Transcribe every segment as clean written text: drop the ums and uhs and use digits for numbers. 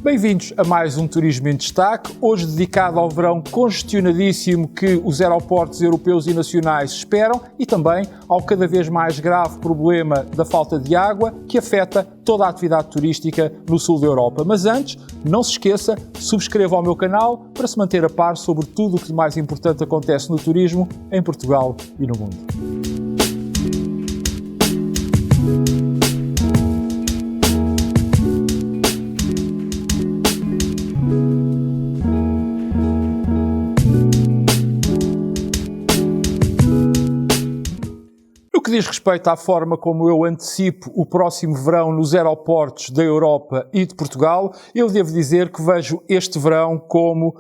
Bem-vindos a mais um Turismo em Destaque, hoje dedicado ao verão congestionadíssimo que os aeroportos europeus e nacionais esperam e também ao cada vez mais grave problema da falta de água que afeta toda a atividade turística no sul da Europa. Mas antes, não se esqueça, subscreva o meu canal para se manter a par sobre tudo o que de mais importante acontece no turismo em Portugal e no mundo. No que diz respeito à forma como eu antecipo o próximo verão nos aeroportos da Europa e de Portugal, eu devo dizer que vejo este verão como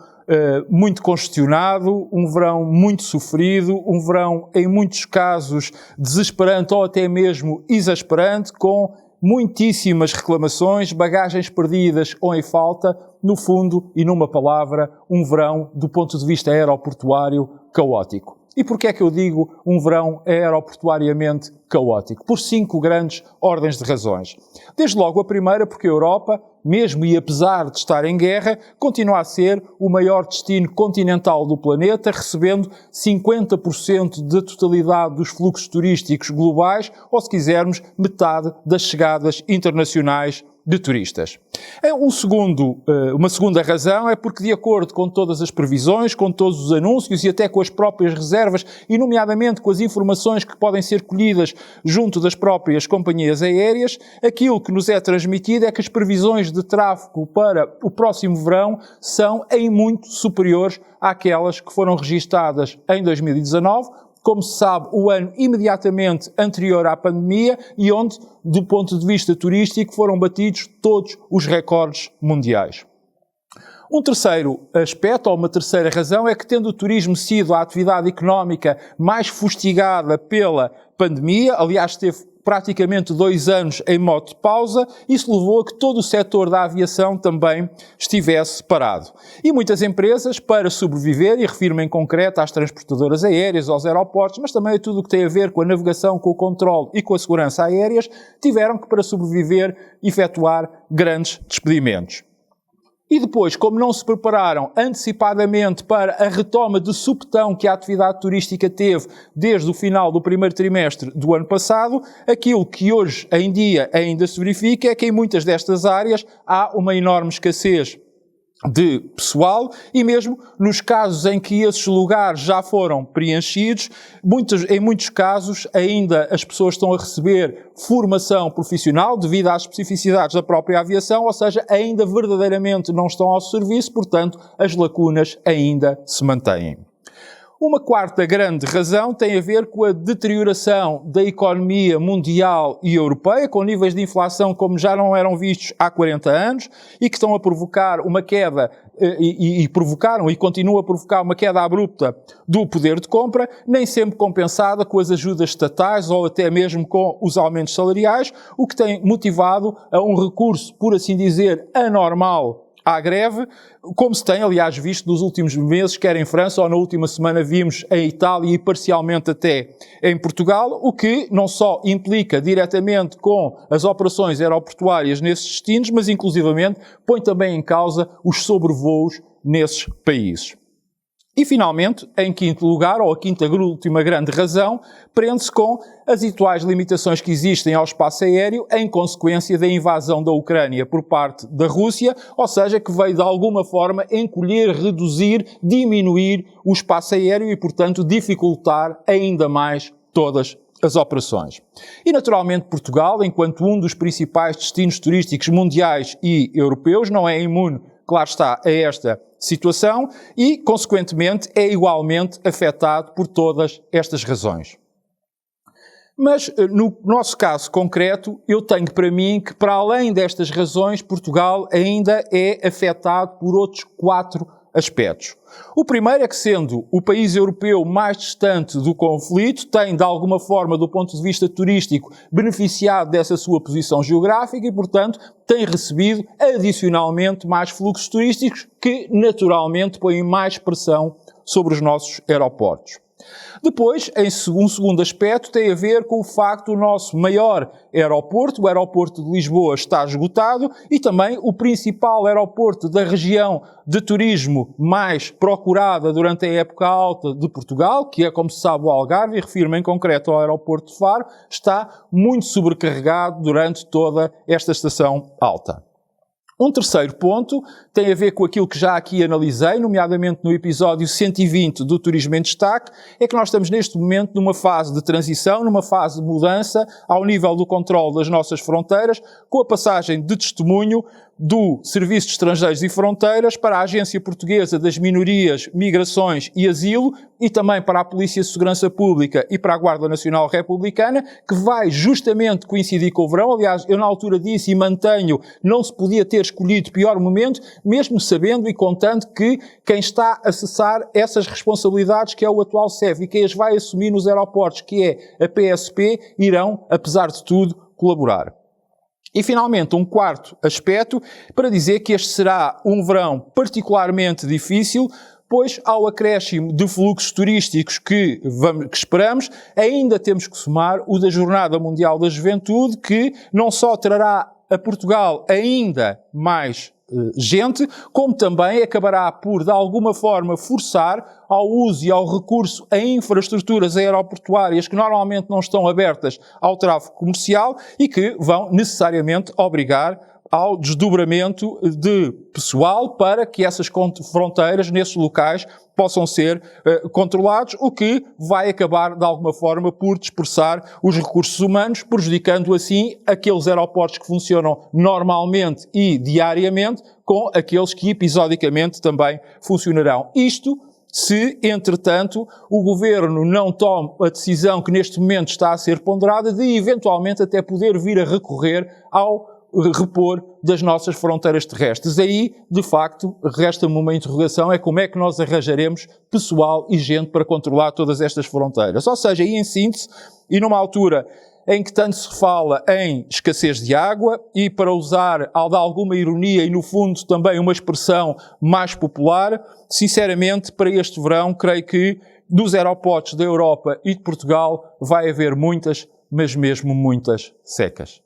muito congestionado, um verão muito sofrido, um verão em muitos casos desesperante ou até mesmo exasperante, com muitíssimas reclamações, bagagens perdidas ou em falta, no fundo e numa palavra, um verão do ponto de vista aeroportuário caótico. E porquê é que eu digo um verão aeroportuariamente caótico? Por 5 grandes ordens de razões. Desde logo a primeira, porque a Europa, mesmo e apesar de estar em guerra, continua a ser o maior destino continental do planeta, recebendo 50% da totalidade dos fluxos turísticos globais, ou se quisermos, metade das chegadas internacionais de turistas. Uma segunda razão é porque, de acordo com todas as previsões, com todos os anúncios e até com as próprias reservas, e nomeadamente com as informações que podem ser colhidas junto das próprias companhias aéreas, aquilo que nos é transmitido é que as previsões de tráfego para o próximo verão são em muito superiores àquelas que foram registadas em 2019, como se sabe, o ano imediatamente anterior à pandemia e onde, do ponto de vista turístico, foram batidos todos os recordes mundiais. Um terceiro aspecto, ou uma terceira razão, é que, tendo o turismo sido a atividade económica mais fustigada pela pandemia, aliás, teve praticamente 2 anos em modo de pausa, isso levou a que todo o setor da aviação também estivesse parado. E muitas empresas, para sobreviver, e refiro-me em concreto às transportadoras aéreas, aos aeroportos, mas também a tudo o que tem a ver com a navegação, com o controle e com a segurança aéreas, tiveram que, para sobreviver, efetuar grandes despedimentos. E depois, como não se prepararam antecipadamente para a retoma de supetão que a atividade turística teve desde o final do primeiro trimestre do ano passado, aquilo que hoje em dia ainda se verifica é que em muitas destas áreas há uma enorme escassez de pessoal e mesmo nos casos em que esses lugares já foram preenchidos, em muitos casos ainda as pessoas estão a receber formação profissional devido às especificidades da própria aviação, ou seja, ainda verdadeiramente não estão ao serviço, portanto as lacunas ainda se mantêm. Uma quarta grande razão tem a ver com a deterioração da economia mundial e europeia, com níveis de inflação como já não eram vistos há 40 anos e que estão a provocar uma queda provocaram e continuam a provocar uma queda abrupta do poder de compra, nem sempre compensada com as ajudas estatais ou até mesmo com os aumentos salariais, o que tem motivado a um recurso, por assim dizer, anormal à greve, como se tem, aliás, visto nos últimos meses, quer em França ou na última semana vimos em Itália e parcialmente até em Portugal, o que não só implica diretamente com as operações aeroportuárias nesses destinos, mas inclusivamente põe também em causa os sobrevoos nesses países. E, finalmente, em quinto lugar, ou a quinta e última grande razão, prende-se com as atuais limitações que existem ao espaço aéreo em consequência da invasão da Ucrânia por parte da Rússia, ou seja, que veio de alguma forma encolher, reduzir, diminuir o espaço aéreo e, portanto, dificultar ainda mais todas as operações. E, naturalmente, Portugal, enquanto um dos principais destinos turísticos mundiais e europeus, não é imune, claro está, a esta situação e, consequentemente, é igualmente afetado por todas estas razões. Mas, no nosso caso concreto, eu tenho para mim que, para além destas razões, Portugal ainda é afetado por outros 4 aspectos. O primeiro é que, sendo o país europeu mais distante do conflito, tem, de alguma forma, do ponto de vista turístico, beneficiado dessa sua posição geográfica e, portanto, tem recebido, adicionalmente, mais fluxos turísticos que, naturalmente, põem mais pressão sobre os nossos aeroportos. Depois, um segundo aspecto tem a ver com o facto do nosso maior aeroporto, o aeroporto de Lisboa, está esgotado e também o principal aeroporto da região de turismo mais procurada durante a época alta de Portugal, que é, como se sabe, o Algarve, e refiro-me em concreto ao aeroporto de Faro, está muito sobrecarregado durante toda esta estação alta. Um terceiro ponto tem a ver com aquilo que já aqui analisei, nomeadamente no episódio 120 do Turismo em Destaque, é que nós estamos neste momento numa fase de transição, numa fase de mudança ao nível do controle das nossas fronteiras, com a passagem de testemunho do Serviço de Estrangeiros e Fronteiras para a Agência Portuguesa das Minorias, Migrações e Asilo e também para a Polícia de Segurança Pública e para a Guarda Nacional Republicana, que vai justamente coincidir com o verão. Aliás, eu na altura disse e mantenho, não se podia ter escolhido pior momento, mesmo sabendo e contando que quem está a cessar essas responsabilidades, que é o atual SEV, e quem as vai assumir nos aeroportos, que é a PSP, irão, apesar de tudo, colaborar. E, finalmente, um quarto aspecto para dizer que este será um verão particularmente difícil, pois ao acréscimo de fluxos turísticos que esperamos, ainda temos que somar o da Jornada Mundial da Juventude, que não só trará a Portugal ainda mais gente, como também acabará por, de alguma forma, forçar ao uso e ao recurso a infraestruturas aeroportuárias que normalmente não estão abertas ao tráfego comercial e que vão necessariamente obrigar ao desdobramento de pessoal para que essas fronteiras nesses locais possam ser controlados, o que vai acabar, de alguma forma, por dispersar os recursos humanos, prejudicando assim aqueles aeroportos que funcionam normalmente e diariamente com aqueles que episodicamente também funcionarão. Isto se, entretanto, o Governo não toma a decisão que neste momento está a ser ponderada de, eventualmente, até poder vir a recorrer ao repor das nossas fronteiras terrestres. Aí, de facto, resta-me uma interrogação, é como é que nós arranjaremos pessoal e gente para controlar todas estas fronteiras. Ou seja, aí em síntese, e numa altura em que tanto se fala em escassez de água e, para usar de alguma ironia e, no fundo, também uma expressão mais popular, sinceramente, para este verão, creio que dos aeroportos da Europa e de Portugal vai haver muitas, mas mesmo muitas secas.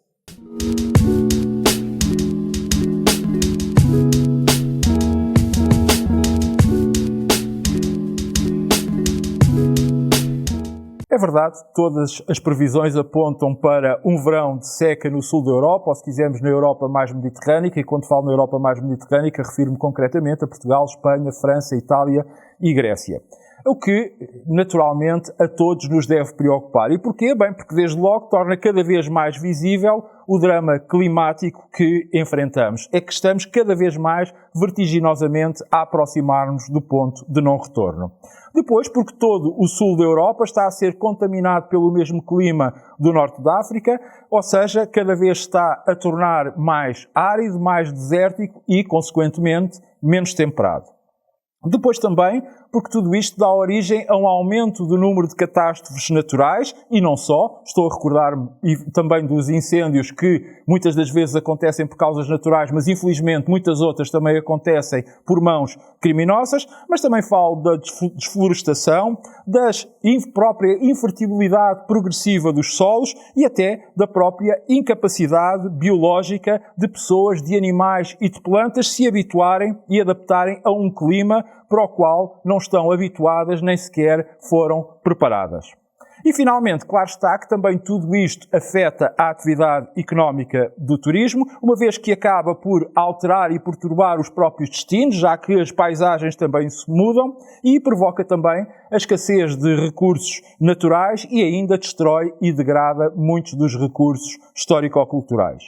É verdade, todas as previsões apontam para um verão de seca no sul da Europa, ou se quisermos na Europa mais mediterrânica, e quando falo na Europa mais mediterrânica refiro-me concretamente a Portugal, Espanha, França, Itália e Grécia. O que, naturalmente, a todos nos deve preocupar. E porquê? Bem, porque desde logo torna cada vez mais visível o drama climático que enfrentamos. É que estamos cada vez mais vertiginosamente a aproximar-nos do ponto de não retorno. Depois, porque todo o sul da Europa está a ser contaminado pelo mesmo clima do norte da África, ou seja, cada vez está a tornar mais árido, mais desértico e, consequentemente, menos temperado. Depois também, porque tudo isto dá origem a um aumento do número de catástrofes naturais, e não só, estou a recordar-me também dos incêndios que muitas das vezes acontecem por causas naturais, mas infelizmente muitas outras também acontecem por mãos criminosas, mas também falo da desflorestação, da própria infertilidade progressiva dos solos e até da própria incapacidade biológica de pessoas, de animais e de plantas se habituarem e adaptarem a um clima para o qual não estão habituadas nem sequer foram preparadas. E, finalmente, claro está que também tudo isto afeta a atividade económica do turismo, uma vez que acaba por alterar e perturbar os próprios destinos, já que as paisagens também se mudam, e provoca também a escassez de recursos naturais e ainda destrói e degrada muitos dos recursos histórico-culturais.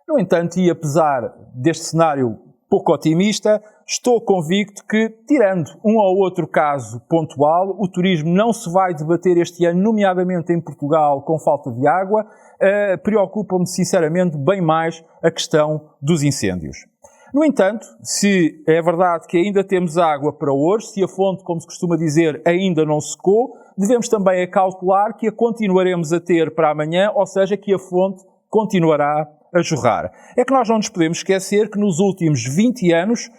No entanto, e apesar deste cenário pouco otimista, estou convicto que, tirando um ou outro caso pontual, o turismo não se vai debater este ano, nomeadamente em Portugal, com falta de água. Preocupa-me, sinceramente, bem mais a questão dos incêndios. No entanto, se é verdade que ainda temos água para hoje, se a fonte, como se costuma dizer, ainda não secou, devemos também acautelar que a continuaremos a ter para amanhã, ou seja, que a fonte continuará a jorrar. É que nós não nos podemos esquecer que nos últimos 20 anos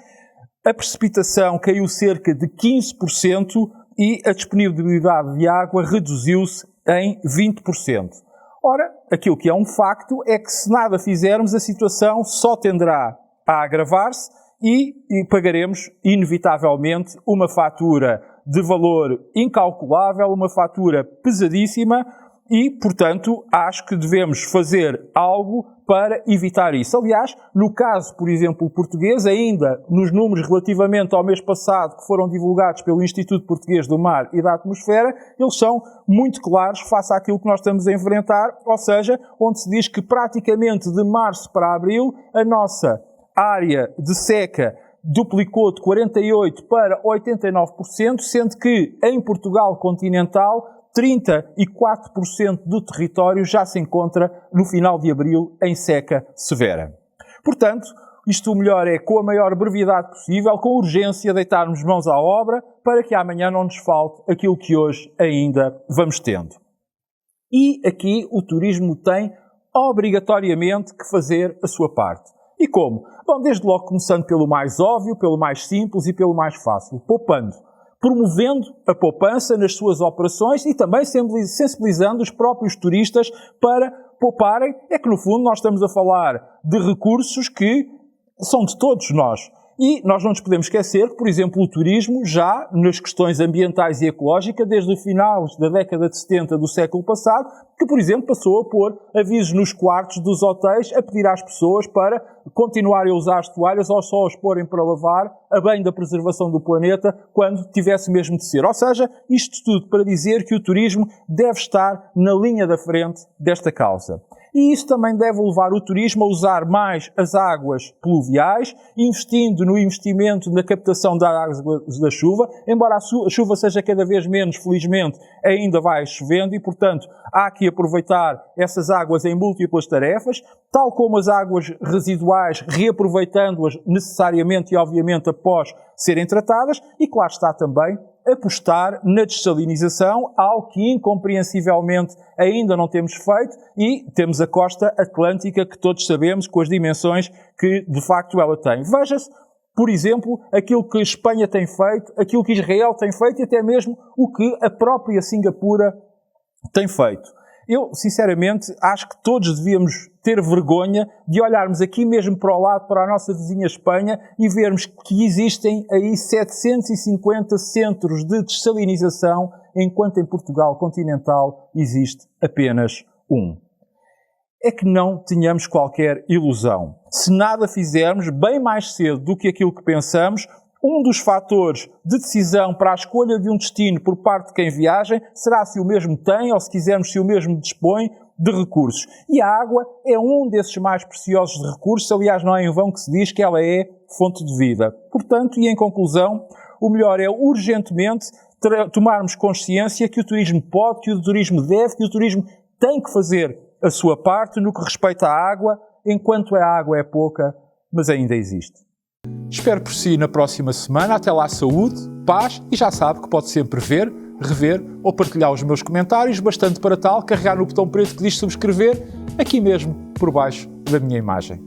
a precipitação caiu cerca de 15% e a disponibilidade de água reduziu-se em 20%. Ora, aquilo que é um facto é que se nada fizermos, a situação só tenderá a agravar-se e pagaremos, inevitavelmente, uma fatura de valor incalculável, uma fatura pesadíssima e, portanto, acho que devemos fazer algo para evitar isso. Aliás, no caso, por exemplo, português, ainda nos números relativamente ao mês passado que foram divulgados pelo Instituto Português do Mar e da Atmosfera, eles são muito claros face àquilo que nós estamos a enfrentar, ou seja, onde se diz que praticamente de março para abril a nossa área de seca duplicou de 48% para 89%, sendo que em Portugal continental 34% do território já se encontra no final de abril em seca severa. Portanto, isto o melhor é, com a maior brevidade possível, com urgência, deitarmos mãos à obra para que amanhã não nos falte aquilo que hoje ainda vamos tendo. E aqui o turismo tem obrigatoriamente que fazer a sua parte. E como? Bom, desde logo começando pelo mais óbvio, pelo mais simples e pelo mais fácil, poupando. Promovendo a poupança nas suas operações e também sensibilizando os próprios turistas para pouparem. É que, no fundo, nós estamos a falar de recursos que são de todos nós. E nós não nos podemos esquecer que, por exemplo, o turismo, já nas questões ambientais e ecológicas, desde o final da década de 70 do século passado, que, por exemplo, passou a pôr avisos nos quartos dos hotéis a pedir às pessoas para continuarem a usar as toalhas ou só as porem para lavar, a bem da preservação do planeta, quando tivesse mesmo de ser. Ou seja, isto tudo para dizer que o turismo deve estar na linha da frente desta causa. E isso também deve levar o turismo a usar mais as águas pluviais, investindo no investimento na captação das águas da chuva, embora a chuva seja cada vez menos, felizmente, ainda vai chovendo e, portanto, há que aproveitar essas águas em múltiplas tarefas, tal como as águas residuais, reaproveitando-as necessariamente e, obviamente, após serem tratadas, e claro está também apostar na dessalinização, algo que incompreensivelmente ainda não temos feito, e temos a costa atlântica que todos sabemos com as dimensões que de facto ela tem. Veja-se, por exemplo, aquilo que a Espanha tem feito, aquilo que Israel tem feito e até mesmo o que a própria Singapura tem feito. Eu, sinceramente, acho que todos devíamos ter vergonha de olharmos aqui mesmo para o lado, para a nossa vizinha Espanha, e vermos que existem aí 750 centros de dessalinização, enquanto em Portugal continental existe apenas um. É que não tenhamos qualquer ilusão. Se nada fizermos, bem mais cedo do que aquilo que pensamos, um dos fatores de decisão para a escolha de um destino por parte de quem viaja será se o mesmo tem, ou se quisermos, se o mesmo dispõe de recursos. E a água é um desses mais preciosos de recursos, aliás, não é em vão que se diz que ela é fonte de vida. Portanto, e em conclusão, o melhor é urgentemente tomarmos consciência que o turismo pode, que o turismo deve, que o turismo tem que fazer a sua parte no que respeita à água, enquanto a água é pouca, mas ainda existe. Espero por si na próxima semana. Até lá, saúde, paz e já sabe que pode sempre ver, rever ou partilhar os meus comentários, bastante para tal, carregar no botão preto que diz subscrever, aqui mesmo por baixo da minha imagem.